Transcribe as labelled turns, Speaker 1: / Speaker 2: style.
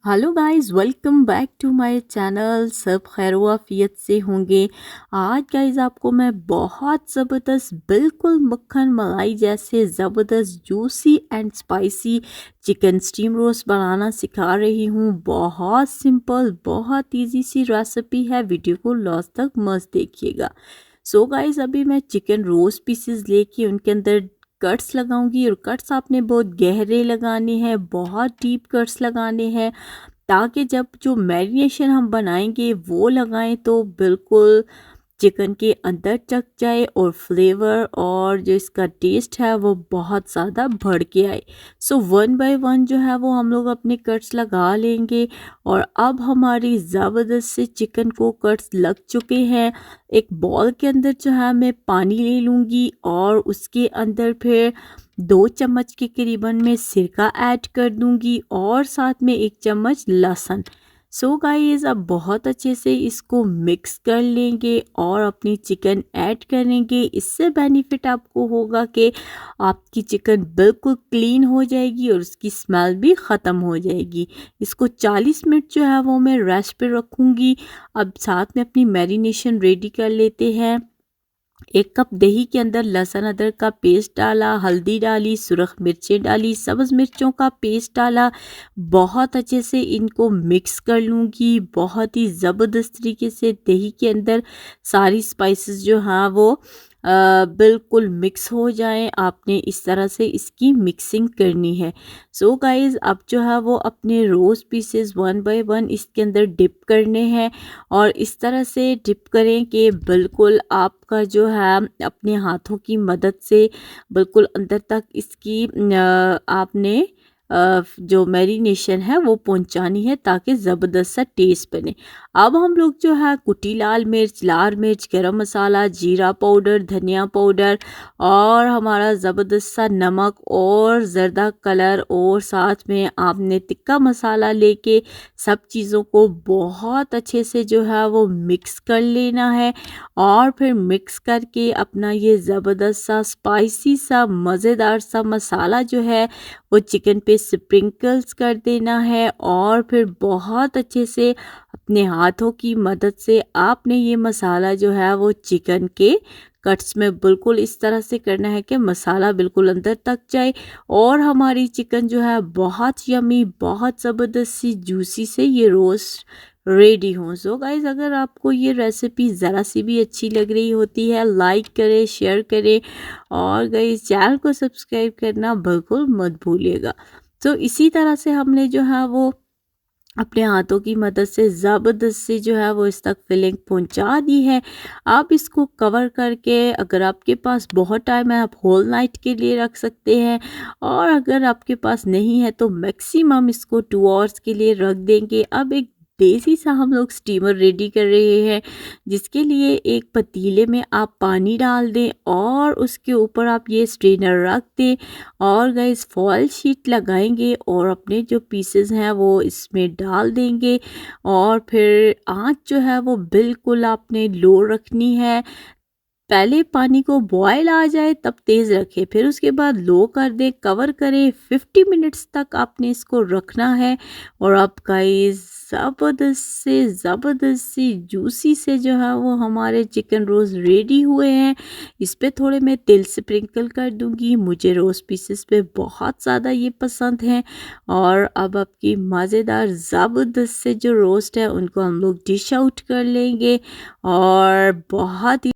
Speaker 1: Hello guys, welcome back to my channel. सब खैर वाफियत से होंगे। आज गाइस आपको मैं बहुत ज़बरदस्त, बिल्कुल मक्खन मलाई जैसे ज़बरदस्त juicy and spicy chicken steam roast बनाना सिखा रही हूँ। बहुत सिंपल, बहुत इजी सी रेसिपी है। वीडियो को लास्ट तक मस्त देखिएगा। सो गाइस, अभी मैं चिकन रोस्ट पीसेस लेके उनके अंदर कट्स लगाऊंगी, और कट्स आपने बहुत गहरे लगाने हैं, बहुत डीप कट्स लगाने हैं, ताकि जब जो मैरिनेशन हम बनाएंगे वो लगाएं तो बिल्कुल चिकन के अंदर चक जाए और फ्लेवर और जो इसका टेस्ट है वो बहुत ज़्यादा बढ़ के आए। सो वन बाय वन जो है वो हम लोग अपने कट्स लगा लेंगे। और अब हमारी ज़बरदस्त से चिकन को कट्स लग चुके हैं। एक बॉल के अंदर जो है मैं पानी ले लूँगी, और उसके अंदर फिर 2 चम्मच के करीबन में सिरका ऐड कर दूंगी, और साथ में 1 चम्मच लहसुन। सो गाइस, अब बहुत अच्छे से इसको मिक्स कर लेंगे और अपनी चिकन ऐड करेंगे। इससे बेनिफिट आपको होगा कि आपकी चिकन बिल्कुल क्लीन हो जाएगी और उसकी स्मेल भी ख़त्म हो जाएगी। इसको 40 मिनट जो है वो मैं रेस्ट पे रखूँगी। अब साथ में अपनी मैरिनेशन रेडी कर लेते हैं। 1 कप दही के अंदर लहसुन अदरक का पेस्ट डाला, हल्दी डाली, सुरख मिर्चें डाली, सब्ज़ मिर्चों का पेस्ट डाला। बहुत अच्छे से इनको मिक्स कर लूँगी। बहुत ही ज़बरदस्त तरीके से दही के अंदर सारी स्पाइसेस जो हाँ वो बिल्कुल मिक्स हो जाएं। आपने इस तरह से इसकी मिक्सिंग करनी है। सो गाइस, अब जो है वो अपने roast pieces one by one इसके अंदर डिप करने हैं, और इस तरह से डिप करें कि बिल्कुल आपका जो है अपने हाथों की मदद से बिल्कुल अंदर तक इसकी आपने जो मैरिनेशन है वो पहुंचानी है, ताकि ज़बरदस्त सा टेस्ट बने। अब हम लोग जो है कुटी लाल मिर्च, गरम मसाला, जीरा पाउडर, धनिया पाउडर, और हमारा ज़बरदस्त सा नमक और ज़र्दा कलर, और साथ में आपने टिक्का मसाला लेके सब चीज़ों को बहुत अच्छे से जो है वो मिक्स कर लेना है। और फिर मिक्स करके अपना ये ज़बरदस्त सा स्पाइसी सा मज़ेदार सा मसाला जो है वो चिकन पे स्प्रिंकल्स कर देना है। और फिर बहुत अच्छे से अपने हाथों की मदद से आपने ये मसाला जो है वो चिकन के कट्स में बिल्कुल इस तरह से करना है कि मसाला बिल्कुल अंदर तक जाए, और हमारी चिकन जो है बहुत यमी, बहुत ज़बरदस्त सी जूसी से ये रोस्ट रेडी हो। सो गाइज, अगर आपको ये रेसिपी ज़रा सी भी अच्छी लग रही होती है, लाइक करें, शेयर करें, और गाइज चैनल को सब्सक्राइब करना बिल्कुल मत भूलिएगा। तो इसी तरह से हमने जो है वो अपने हाथों की मदद से ज़बरदस्त से जो है वो इस तक फिलिंग पहुंचा दी है। आप इसको कवर करके, अगर आपके पास बहुत टाइम है, आप होल नाइट के लिए रख सकते हैं, और अगर आपके पास नहीं है तो मैक्सिमम इसको 2 आवर्स के लिए रख देंगे। अब एक देसी सा हम लोग स्टीमर रेडी कर रहे हैं, जिसके लिए एक पतीले में आप पानी डाल दें, और उसके ऊपर आप ये स्ट्रेनर रख दें, और गैस फॉयल शीट लगाएंगे, और अपने जो पीसेस हैं वो इसमें डाल देंगे। और फिर आंच जो है वो बिल्कुल आपने लो रखनी है। पहले पानी को बॉयल आ जाए तब तेज़ रखें, फिर उसके बाद लो कर दें, कवर करें। 50 मिनट्स तक आपने इसको रखना है। और आपका ये ज़बरदस्त सी जूसी से जो है वो हमारे चिकन रोस्ट रेडी हुए हैं। इस पे थोड़े मैं तिल स्प्रिंकल कर दूंगी, मुझे रोस्ट पीसेस पे बहुत ज़्यादा ये पसंद हैं। और अब आपकी मज़ेदार ज़बरदस्त से जो रोस्ट है उनको हम लोग डिश आउट कर लेंगे, और बहुत ही